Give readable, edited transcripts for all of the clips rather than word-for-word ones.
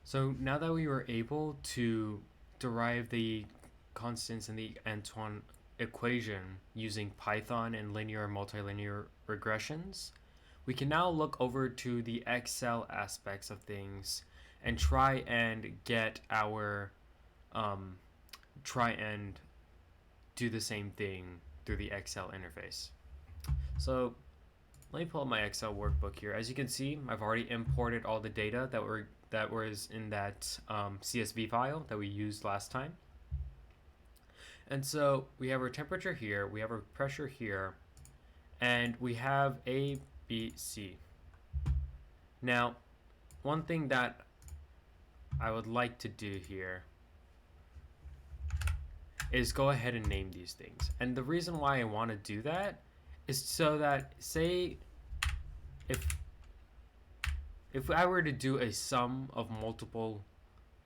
So now that we were able to derive the constants in the Antoine equation using Python and linear and multilinear regressions, we can now look over to the Excel aspects of things and try and get our try and do the same thing through the Excel interface. So let me pull up my Excel workbook here. As you can see, I've already imported all the data that was in that CSV file that we used last time. And so we have our temperature here, we have our pressure here, and we have A, B, C. Now, one thing that I would like to do here is go ahead and name these things. And the reason why I want to do that is so that, say, if I were to do a sum of multiple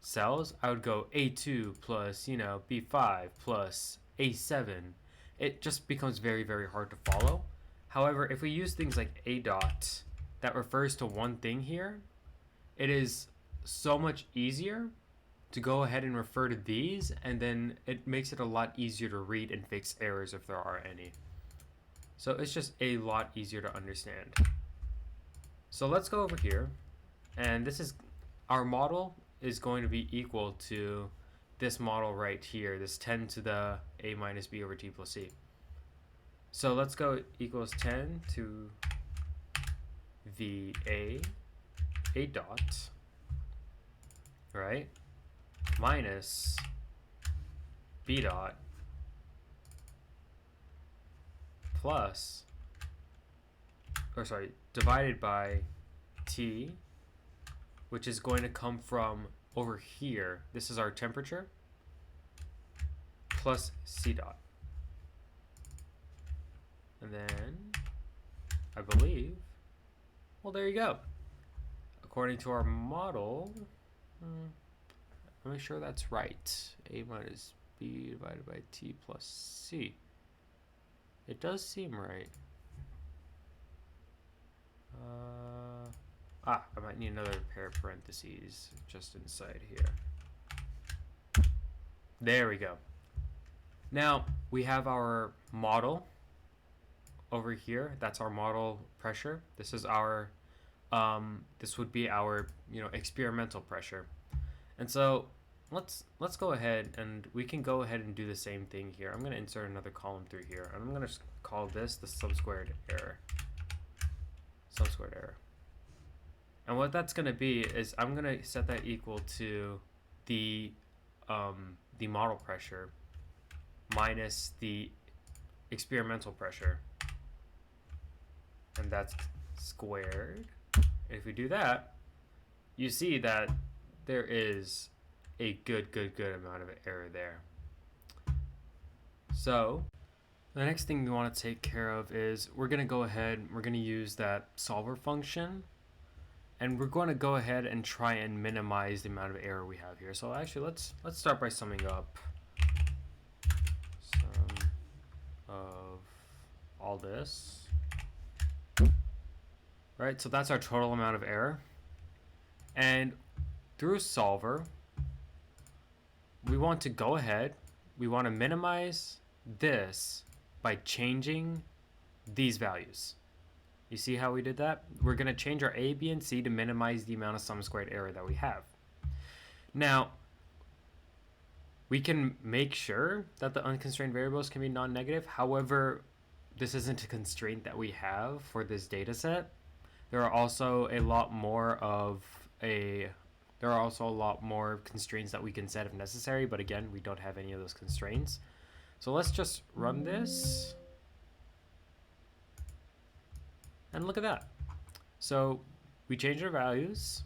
cells, I would go A2 plus, B5 plus A7. It just becomes very, very hard to follow. However, if we use things like A dot that refers to one thing here, it is so much easier to go ahead and refer to these, and then it makes it a lot easier to read and fix errors if there are any. So it's just a lot easier to understand. So let's go over here, and this is our model is going to be equal to this model right here, this 10 to the a minus b over t plus c. So let's go equals 10 to the a dot, right, minus b dot plus, divided by T, which is going to come from over here. This is our temperature, plus C dot. And then, I believe, well, there you go. According to our model, let me sure that's right. A minus B divided by T plus C. It does seem right. I might need another pair of parentheses just inside here. There we go. Now we have our model over here. That's our model pressure. This is our this would be our experimental pressure. And so let's go ahead and we can go ahead and do the same thing here. I'm going to insert another column through here, and I'm going to call this the subsquared error. Subsquared error. And what that's going to be is I'm going to set that equal to the model pressure minus the experimental pressure, and that's squared. And if we do that, you see that there is a good amount of error there. So the next thing we want to take care of is we're going to go ahead, we're going to use that solver function, and we're going to go ahead and try and minimize the amount of error we have here. So actually, let's start by summing up sum of all this. Right, so that's our total amount of error. And through solver, we want to go ahead, we want to minimize this by changing these values. You see how we did that? We're going to change our A, B, and C to minimize the amount of sum squared error that we have. Now, we can make sure that the unconstrained variables can be non-negative. However, this isn't a constraint that we have for this data set. There are also a lot more constraints that we can set if necessary, but again, we don't have any of those constraints. So let's just run this. And look at that. So we changed our values.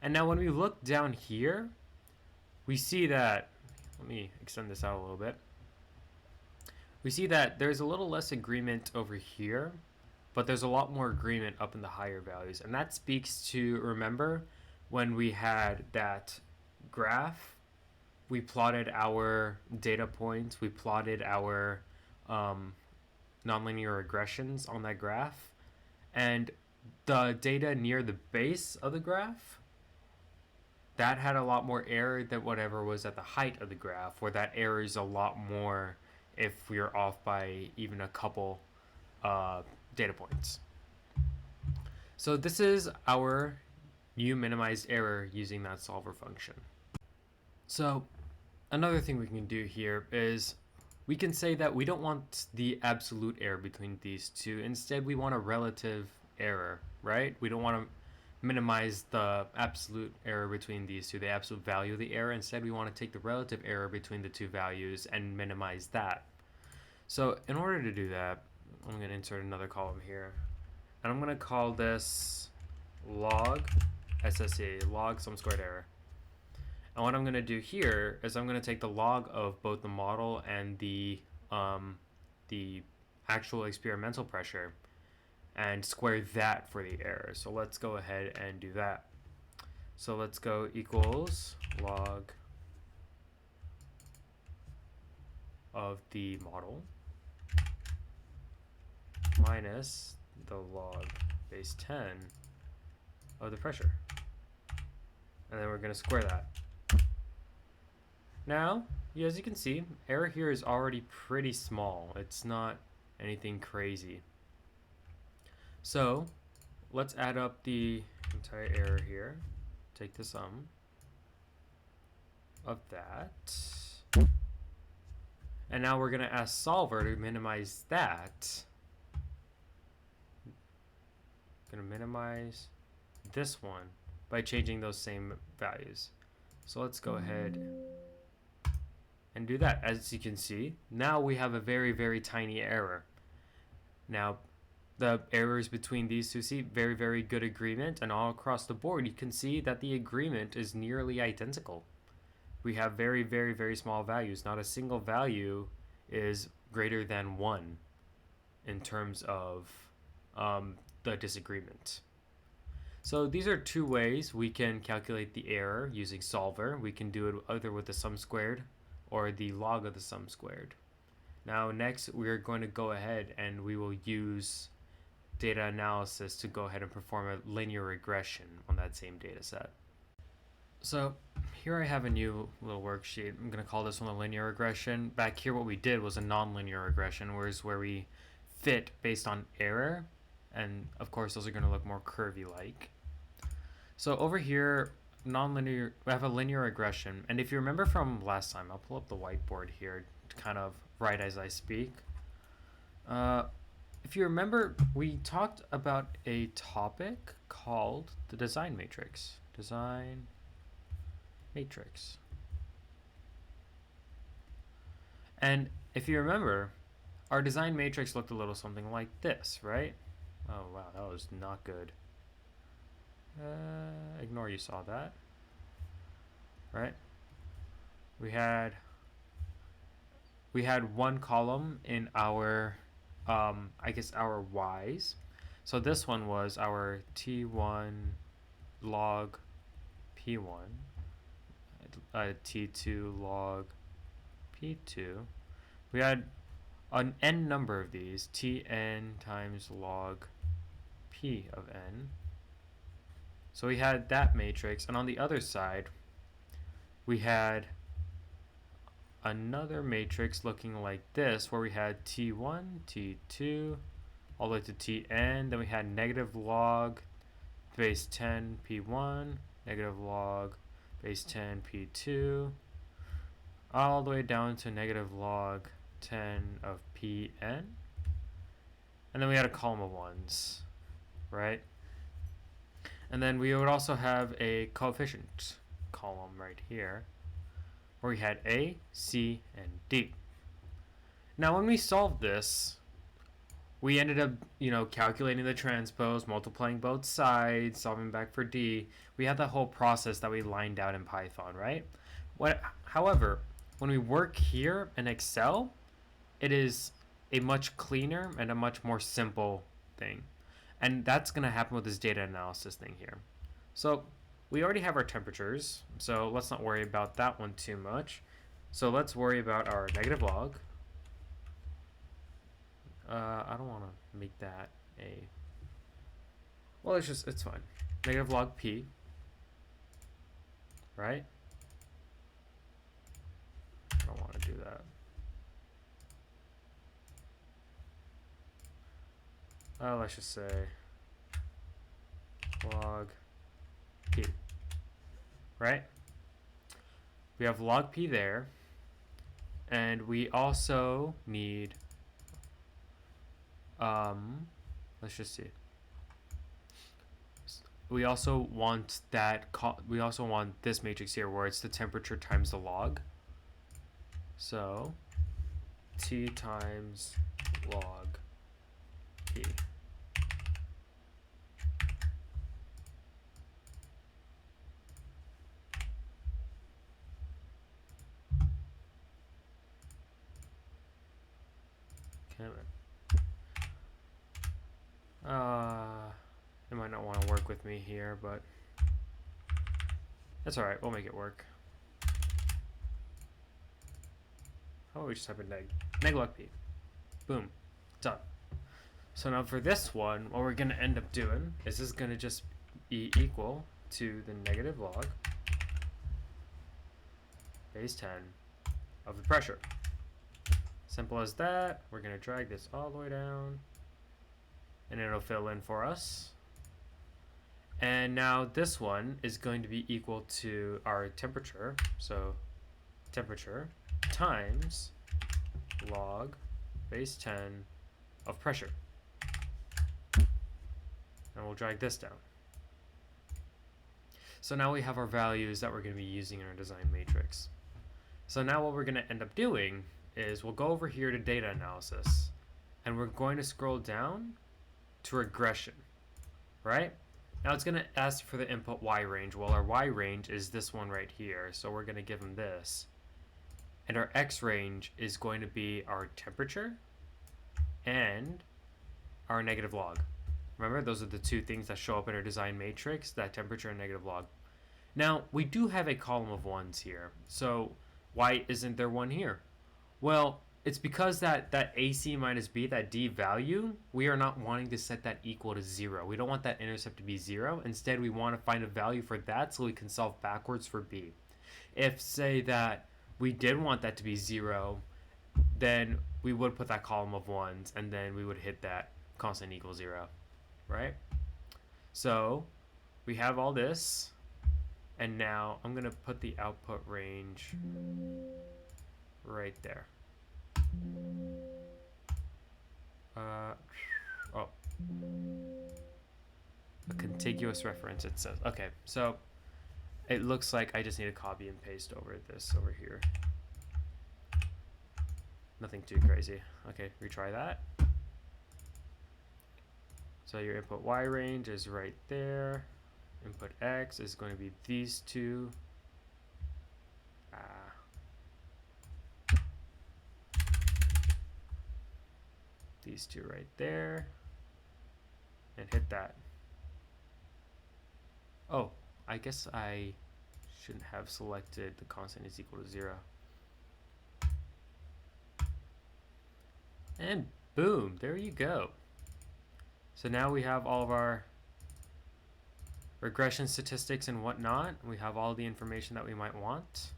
And now when we look down here, we see that, let me extend this out a little bit. We see that there's a little less agreement over here, but there's a lot more agreement up in the higher values. And that speaks to, remember, when we had that graph, we plotted our data points, we plotted our nonlinear regressions on that graph. And the data near the base of the graph that had a lot more error than whatever was at the height of the graph, where that error is a lot more if we are off by even a couple data points. So this is our new minimized error using that solver function. So another thing we can do here is we can say that we don't want the absolute error between these two. Instead, we want a relative error, right? We don't want to minimize the absolute error between these two, the absolute value of the error. Instead, we want to take the relative error between the two values and minimize that. So in order to do that, I'm going to insert another column here. And I'm going to call this log SSE, log sum squared error. And what I'm going to do here is I'm going to take the log of both the model and the actual experimental pressure and square that for the error. So let's go ahead and do that. So let's go equals log of the model minus the log base 10 of the pressure. And then we're going to square that. Now, as you can see, error here is already pretty small. It's not anything crazy. So let's add up the entire error here. Take the sum of that. And now we're going to ask solver to minimize that. Going to minimize this one by changing those same values. So let's go ahead and do that. As you can see, now we have a very, very tiny error. Now, the errors between these two, see, very, very good agreement, and all across the board, you can see that the agreement is nearly identical. We have very, very, very small values. Not a single value is greater than 1 in terms of the disagreement. So these are two ways we can calculate the error using solver. We can do it either with the sum squared or the log of the sum squared. Now next we're going to go ahead and we will use data analysis to go ahead and perform a linear regression on that same data set. So here I have a new little worksheet. I'm going to call this one a linear regression. Back here what we did was a nonlinear regression, whereas where we fit based on error, and of course those are going to look more curvy like. So over here, nonlinear, we have a linear regression, and if you remember from last time, I'll pull up the whiteboard here to kind of write as I speak. If you remember, we talked about a topic called the design matrix. Design matrix. And if you remember, our design matrix looked a little something like this, right? Oh wow, that was not good. Ignore you saw that. Right? We had one column in our I guess our y's. So this one was our T1 log P1, T2 log P2. We had an n number of these, Tn times log P of n. So we had that matrix, and on the other side, we had another matrix looking like this, where we had T1, T2, all the way to Tn. Then we had negative log base 10 P1, negative log base 10 P2, all the way down to negative log 10 of Pn. And then we had a column of ones, right? And then we would also have a coefficient column right here, where we had A, C, and D. Now when we solved this, we ended up, calculating the transpose, multiplying both sides, solving back for D. We had the whole process that we lined out in Python, right? However, when we work here in Excel, it is a much cleaner and a much more simple thing. And that's going to happen with this data analysis thing here. So we already have our temperatures, so let's not worry about that one too much. So let's worry about our negative log. I don't want to make that a... Well, it's fine. Negative log P. right? I don't want to do that. Let's just say log p, right? We have log p there, and we also need, let's just see. We also want we also want this matrix here where it's the temperature times the log. So T times log P. It might not want to work with me here, but that's alright, we'll make it work. How about we just type in neg log P. Boom. Done. So now for this one, what we're going to end up doing is this is going to just be equal to the negative log base 10 of the pressure. Simple as that. We're going to drag this all the way down, and it'll fill in for us. And now this one is going to be equal to our temperature. So temperature times log base 10 of pressure. And we'll drag this down. So now we have our values that we're going to be using in our design matrix. So now what we're going to end up doing is we'll go over here to data analysis, and we're going to scroll down to regression, right? Now it's going to ask for the input y range. Well, our y range is this one right here, so we're going to give them this. And our x range is going to be our temperature and our negative log. Remember, those are the two things that show up in our design matrix, that temperature and negative log. Now, we do have a column of ones here, so why isn't there one here? Well, it's because that AC minus B, that D value, we are not wanting to set that equal to 0. We don't want that intercept to be 0. Instead, we want to find a value for that so we can solve backwards for B. If, say, that we did want that to be 0, then we would put that column of ones, and then we would hit that constant equals 0, right? So we have all this, and now I'm going to put the output range right there. Oh, a contiguous reference, it says. Okay, so it looks like I just need to copy and paste over this over here. Nothing too crazy. Okay, retry that. So your input y range is right there. Input x is going to be these two. These two right there. And hit that. Oh, I guess I shouldn't have selected the constant is equal to 0. And boom, there you go. So now we have all of our regression statistics and whatnot. We have all the information that we might want.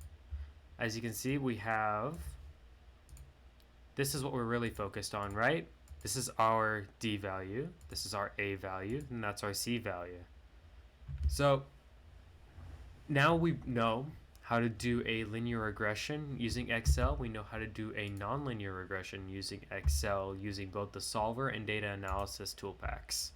As you can see, we have, this is what we're really focused on, right? This is our D value, this is our A value, and that's our C value. So now we know how to do a linear regression using Excel. We know how to do a nonlinear regression using Excel, using both the solver and data analysis tool packs.